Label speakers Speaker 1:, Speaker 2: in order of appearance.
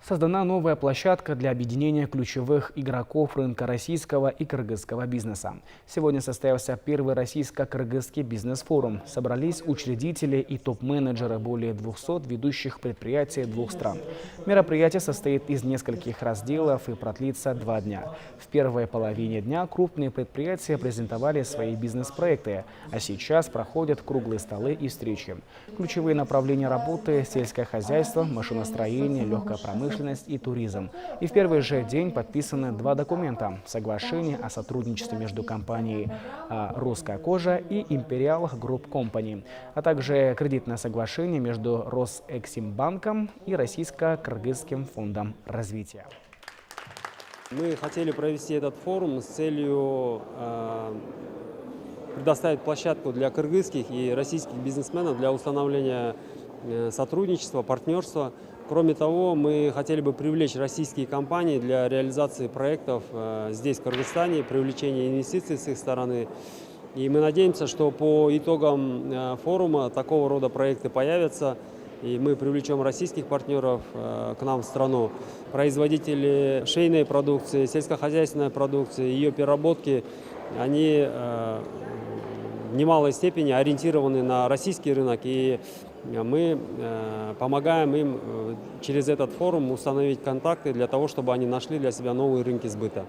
Speaker 1: Создана новая площадка для объединения ключевых игроков рынка российского и кыргызского бизнеса. Сегодня состоялся первый российско-кыргызский бизнес-форум. Собрались учредители и топ-менеджеры более 200 ведущих предприятий двух стран. Мероприятие состоит из нескольких разделов и продлится 2 дня. В первой половине дня крупные предприятия презентовали свои бизнес-проекты, а сейчас проходят круглые столы и встречи. Ключевые направления работы – сельское хозяйство, машиностроение, легкая промышленность и туризм. И в первый же день подписаны 2 документа – соглашение о сотрудничестве между компанией «Русская кожа» и «Империал Групп Компани», а также кредитное соглашение между Росэксимбанком и Российско-Кыргызским фондом развития.
Speaker 2: Мы хотели провести этот форум с целью предоставить площадку для кыргызских и российских бизнесменов для установления сотрудничества, партнерства. Кроме того, мы хотели бы привлечь российские компании для реализации проектов здесь, в Кыргызстане, привлечения инвестиций с их стороны. И мы надеемся, что по итогам форума такого рода проекты появятся, и мы привлечем российских партнеров к нам в страну. Производители швейной продукции, сельскохозяйственной продукции, ее переработки, они в немалой степени ориентированы на российский рынок, и мы помогаем им через этот форум установить контакты для того, чтобы они нашли для себя новые рынки сбыта.